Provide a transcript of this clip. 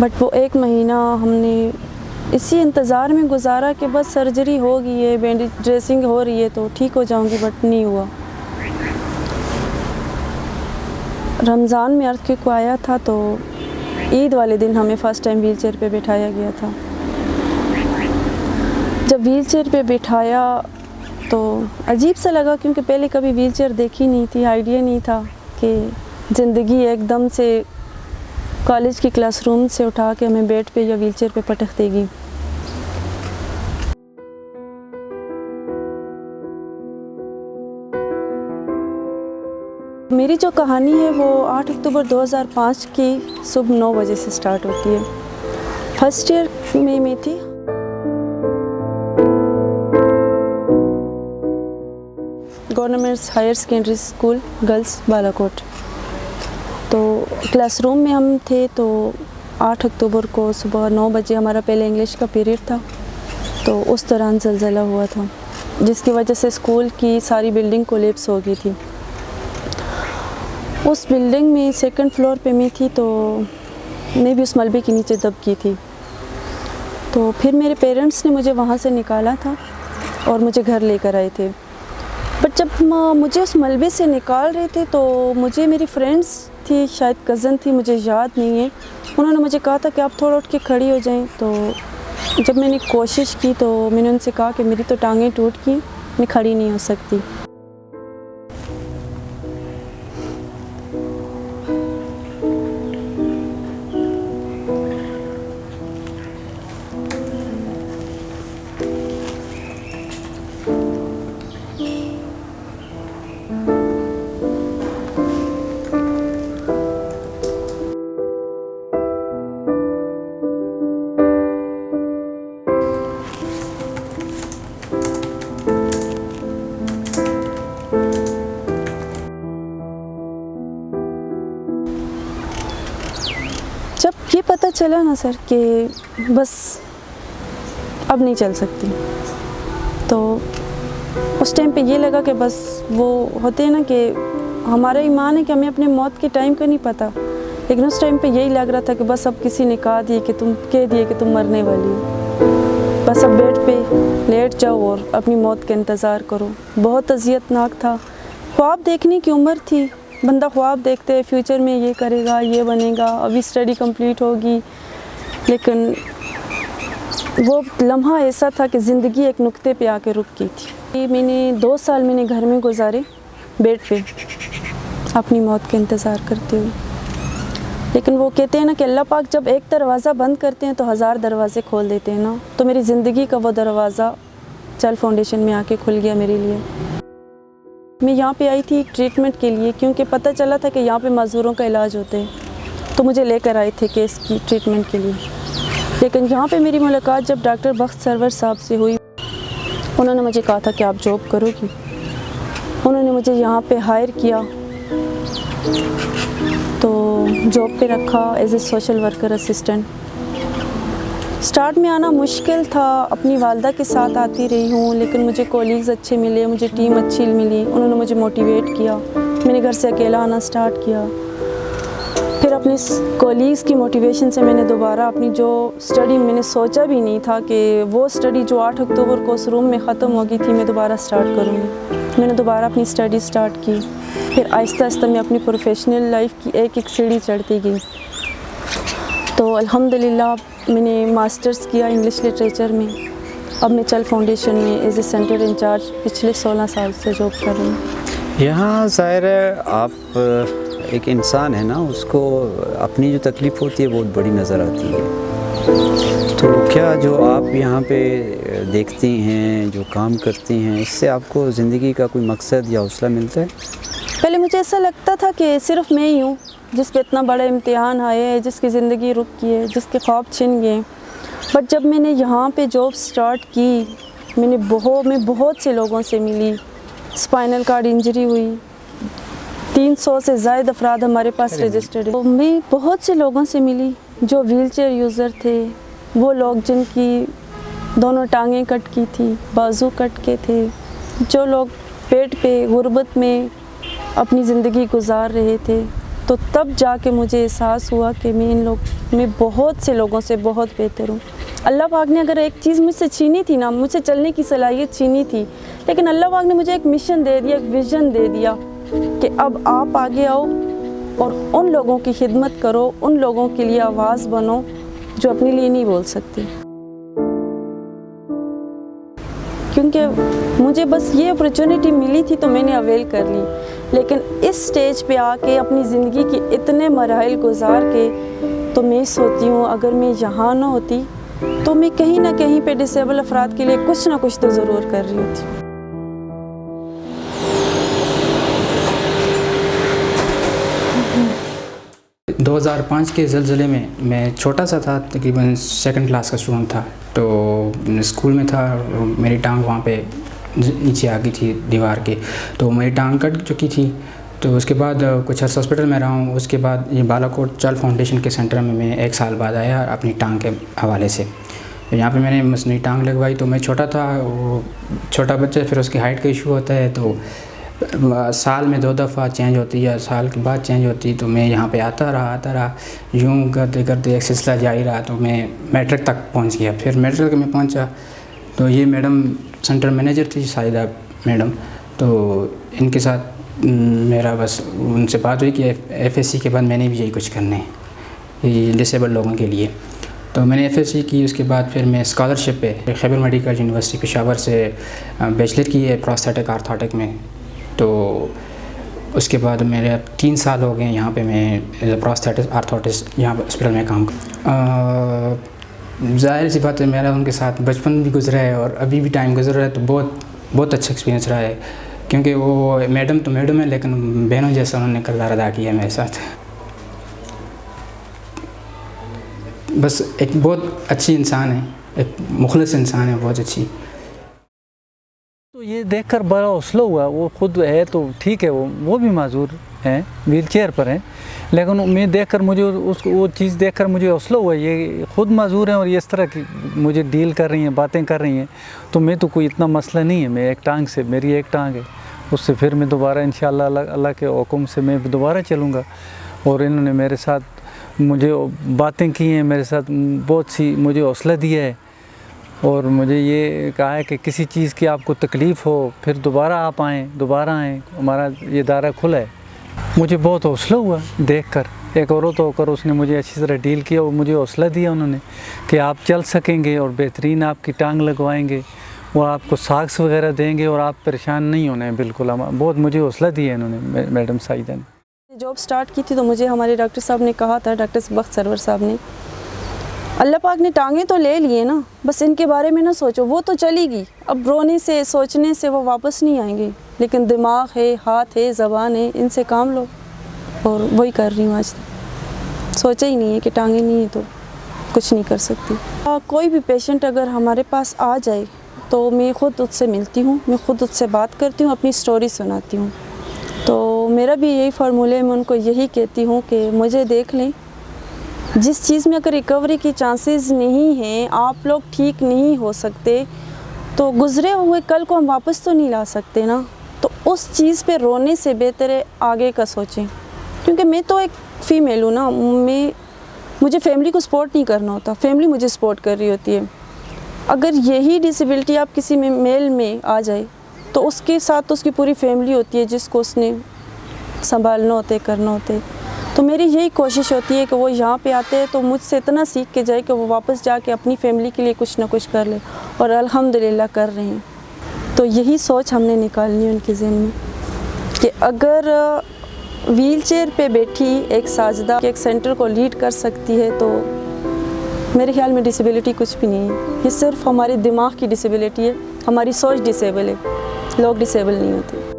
But वो 1 महीना हमने इसी इंतज़ार में गुजारा कि बस सर्जरी हो गई है, बैंडेज ड्रेसिंग हो रही है तो ठीक हो जाऊंगी, बट नहीं हुआ। रमज़ान में अर्थक्वेक आया था तो ईद वाले दिन हमें फ़र्स्ट टाइम व्हीलचेयर पे बिठाया गया था। जब व्हीलचेयर पे बिठाया तो अजीब सा लगा, क्योंकि पहले कभी व्हीलचेयर देखी नहीं थी, आइडिया नहीं था कि ज़िंदगी एकदम से कॉलेज की क्लासरूम से उठा के हमें बेड पे या व्हीलचेयर पे पटक देगी। मेरी जो कहानी है वो 8 अक्टूबर 2005 की सुबह 9 बजे से स्टार्ट होती है। फर्स्ट ईयर में मैं थी। Government higher secondary school girls Balakot. तो क्लासरूम में हम थे तो 8 अक्टूबर को सुबह 9 बजे हमारा पहले इंग्लिश का पीरियड था, तो उस दौरान ज़लज़ला हुआ था जिसकी वजह से स्कूल की सारी बिल्डिंग कोलैप्स हो गई थी। उस बिल्डिंग में 2nd फ्लोर पे मैं थी तो मैं भी उस मलबे के नीचे दब गई थी। तो फिर मेरे पेरेंट्स ने मुझे वहाँ से निकाला था और मुझे घर लेकर आए थे। बट जब मुझे उस मलबे से निकाल रहे थे तो मुझे मेरी फ्रेंड्स थी, शायद कज़न थी, मुझे याद नहीं है, उन्होंने मुझे कहा था कि आप थोड़ा उठ के खड़ी हो जाएं। तो जब मैंने कोशिश की तो मैंने उनसे कहा कि मेरी तो टांगें टूट गई, मैं खड़ी नहीं हो सकती। जब ये पता चला ना सर कि बस अब नहीं चल सकती, तो उस टाइम पे ये लगा कि बस वो होते हैं ना कि हमारा ईमान है कि हमें अपने मौत के टाइम का नहीं पता, लेकिन उस टाइम पे यही लग रहा था कि बस अब किसी ने कह दिए कि तुम मरने वाली हो, बस अब बेड पे लेट जाओ और अपनी मौत का इंतज़ार करो। बहुत अज़ियतनाक था। ख्वाब देखने की उम्र थी, बंदा ख्वाब देखते हैं फ्यूचर में ये करेगा, ये बनेगा, अभी स्टडी कंप्लीट होगी, लेकिन वो लम्हा ऐसा था कि ज़िंदगी एक नुक्ते पे आके रुक गई थी। मैंने 2 साल मैंने घर में गुजारे बेड पे अपनी मौत का इंतज़ार करते हुए, लेकिन वो कहते हैं ना कि अल्लाह पाक जब एक दरवाज़ा बंद करते हैं तो 1000 दरवाज़े खोल देते हैं ना, तो मेरी ज़िंदगी का वो दरवाज़ा चल फाउंडेशन में आके खुल गया मेरे लिए। मैं यहाँ पे आई थी ट्रीटमेंट के लिए, क्योंकि पता चला था कि यहाँ पे मज़दूरों का इलाज होते हैं, तो मुझे लेकर आए थे केस की ट्रीटमेंट के लिए। लेकिन यहाँ पे मेरी मुलाकात जब डॉक्टर बख्त सरवर साहब से हुई, उन्होंने मुझे कहा था कि आप जॉब करोगी। उन्होंने मुझे यहाँ पे हायर किया, तो जॉब पे रखा as a social worker assistant. Start में आना मुश्किल था, अपनी वालदा के साथ आती रही हूँ, लेकिन मुझे कॉलीग्स अच्छे मिले, मुझे टीम अच्छी मिली, उन्होंने मुझे मोटिवेट किया। मैंने घर से अकेला आना स्टार्ट किया। फिर अपने कॉलीग्स की मोटिवेशन से मैंने दोबारा अपनी जो स्टडी, मैंने सोचा भी नहीं था कि वो स्टडी जो 8 अक्टूबर को उस रूम में ख़त्म हो गई थी, मैं दोबारा स्टार्ट करूँगी। मैंने दोबारा अपनी स्टडी स्टार्ट की। फिर आहिस्ता आहिस्ता मैं अपनी प्रोफेशनल लाइफ की एक एक सीढ़ी चढ़ती गई। तो अल्हम्दुलिल्लाह मैंने मास्टर्स किया इंग्लिश लिटरेचर में। अब मैं चल फाउंडेशन में एज ए सेंटर इंचार्ज पिछले 16 साल से जॉब कर रही हूँ। यहाँ ज़ाहिर है आप एक इंसान है ना, उसको अपनी जो तकलीफ़ होती है बहुत बड़ी नज़र आती है। तो क्या जो आप यहाँ पे देखती हैं, जो काम करती हैं, इससे आपको ज़िंदगी का कोई मकसद या हौसला मिलता है? पहले मुझे ऐसा लगता था कि सिर्फ मैं ही हूँ जिस पे इतना बड़ा इम्तिहान आया है, जिसकी ज़िंदगी रुक गई है, जिसके ख्वाब छिन गए। बट जब मैंने यहाँ पे जॉब स्टार्ट की, मैं बहुत से लोगों से मिली। स्पाइनल कार्ड इंजरी हुई, 300 से ज़ायद अफराद हमारे पास रजिस्टर्ड है। तो मैं बहुत से लोगों से मिली जो व्हीलचेयर यूज़र थे, वो लोग जिनकी दोनों टांगें कट की थी, बाजू कट के थे, जो लोग पेट पे गुर्बत में अपनी ज़िंदगी गुजार रहे थे, तो तब जाके मुझे एहसास हुआ कि मैं बहुत से लोगों से बहुत बेहतर हूँ। अल्लाह पाक ने अगर एक चीज़ मुझसे छीनी थी ना, मुझसे चलने की सलाहियत छीनी थी, लेकिन अल्लाह पाक ने मुझे एक मिशन दे दिया, एक विज़न दे दिया कि अब आप आगे आओ और उन लोगों की खिदमत करो, उन लोगों के लिए आवाज़ बनो जो अपने लिए नहीं बोल सकती। क्योंकि मुझे बस ये अपॉर्चुनिटी मिली थी तो मैंने अवेल कर ली, लेकिन इस स्टेज पे आके अपनी ज़िंदगी के इतने मराहिल गुजार के तो मैं सोचती हूँ अगर मैं यहाँ ना होती तो मैं कहीं ना कहीं पे डिसेबल अफराद के लिए कुछ ना कुछ तो ज़रूर कर रही होती। 2005 के ज़लज़ले में मैं छोटा सा था, तकरीबन 2nd क्लास का स्टूडेंट था। तो स्कूल में था, मेरी टांग वहाँ पे नीचे आ गई थी दीवार के, तो मेरी टांग कट चुकी थी। तो उसके बाद कुछ अर्स हॉस्पिटल में रहा हूँ। उसके बाद ये बालाकोट चाइल्ड फाउंडेशन के सेंटर में मैं 1 साल बाद आया अपनी टांग के हवाले से। यहाँ पे मैंने मसनूई टांग लगवाई। तो मैं छोटा था, वो छोटा बच्चा, फिर उसकी हाइट का इशू होता है, तो साल में 2 दफ़ा चेंज होती है, साल के बाद चेंज होती है। तो मैं यहाँ पे आता रहा, यूँ करते करते एक सिलसिला जारी रहा। तो मैं मैट्रिक तक पहुँच गया। फिर मैट्रिक में पहुँचा तो ये मैडम सेंटर मैनेजर थी, साहिदा मैडम। तो इनके साथ मेरा बस उनसे बात हुई कि FSC के बाद मैंने भी यही कुछ करना है, ये डिसेबल लोगों के लिए। तो मैंने FSC की। उसके बाद फिर मैं स्कॉलरशिप पे खैबर मेडिकल यूनिवर्सिटी पेशावर से बैचलर की है प्रोस्थेटिक आर्थोटिक में। तो उसके बाद मेरे 3 साल हो गए यहाँ पे मैं प्रोस्थेटिक आर्थोटिस्ट यहाँ हॉस्पिटल में काम ज़ाहिर सी बात है, मेरा उनके साथ बचपन भी गुजरा है और अभी भी टाइम गुजर रहा है। तो बहुत अच्छा एक्सपीरियंस रहा है, क्योंकि वो मैडम तो मैडम है, लेकिन बहनों जैसा उन्होंने किरदार अदा किया मेरे साथ। बस एक बहुत अच्छी इंसान है, एक मुखलिस इंसान है, बहुत अच्छी। तो ये देखकर बड़ा हौसला हुआ। वो खुद है तो ठीक है, वो भी माजूर हैं, व्हील चेयर पर हैं, लेकिन मैं देखकर मुझे वो चीज़ देखकर मुझे हौसला हुआ। ये खुद माजूर हैं और ये इस तरह की मुझे डील कर रही हैं, बातें कर रही हैं। तो मैं तो कोई इतना मसला नहीं है, मैं एक टांग से, मेरी एक टांग है, उससे फिर मैं दोबारा इंशाल्लाह अल्लाह के हुक्म से मैं दोबारा चलूँगा। और इन्होंने मेरे साथ मुझे बातें की हैं, मेरे साथ बहुत सी मुझे हौसला दिया है और मुझे ये कहा है कि किसी चीज़ की आपको तकलीफ़ हो फिर दोबारा आप आएँ, दोबारा आएँ, हमारा ये दायरा खुला है। मुझे बहुत हौसला हुआ देखकर, एक औरत होकर उसने मुझे अच्छी तरह डील किया और मुझे हौसला दिया उन्होंने कि आप चल सकेंगे और बेहतरीन आपकी टांग लगवाएंगे, वो आपको साक्स वगैरह देंगे और आप परेशान नहीं होने हैं बिल्कुल। बहुत मुझे हौसला दिया इन्होंने, मैडम साहिदा ने। जॉब स्टार्ट की थी तो मुझे हमारे डॉक्टर साहब ने कहा था, डॉक्टर बख्त सरवर साहब ने, अल्लाह पाक ने टांगें तो ले लिए ना, बस इनके बारे में ना सोचो, वो तो चलेगी, अब रोने से सोचने से वो वापस नहीं आएंगी, लेकिन दिमाग है, हाथ है, ज़बान है, इनसे काम लो। और वही कर रही हूँ आज तक। सोचा ही नहीं है कि टांगें नहीं है तो कुछ नहीं कर सकती। कोई भी पेशेंट अगर हमारे पास आ जाए तो मैं ख़ुद उससे मिलती हूँ, मैं ख़ुद उससे बात करती हूँ, अपनी स्टोरी सुनाती हूँ। तो मेरा भी यही फार्मूले, मैं उनको यही कहती हूँ कि मुझे देख लें, जिस चीज़ में अगर रिकवरी की चांसेस नहीं हैं, आप लोग ठीक नहीं हो सकते, तो गुज़रे हुए कल को हम वापस तो नहीं ला सकते ना। तो उस चीज़ पे रोने से बेहतर है आगे का सोचें, क्योंकि मैं तो एक फ़ीमेल हूँ ना, मुझे फैमिली को सपोर्ट नहीं करना होता, फैमिली मुझे सपोर्ट कर रही होती है। अगर यही डिसेबिलिटी आप किसी में मेल में आ जाए तो उसके साथ तो उसकी पूरी फैमिली होती है जिसको उसने संभालना होता है, करना होता है। तो मेरी यही कोशिश होती है कि वो यहाँ पे आते हैं तो मुझसे इतना सीख के जाए कि वो वापस जाके अपनी फैमिली के लिए कुछ ना कुछ कर ले, और अल्हम्दुलिल्लाह कर रहे हैं। तो यही सोच हमने निकालनी है उनके ज़हन में कि अगर व्हील चेयर पे बैठी एक साजिदा एक सेंटर को लीड कर सकती है तो मेरे ख्याल में डिसेबिलिटी कुछ भी नहीं है। ये सिर्फ हमारे दिमाग की डिसेबिलिटी है, हमारी सोच डिसेबल है, लोग डिसेबल नहीं होते।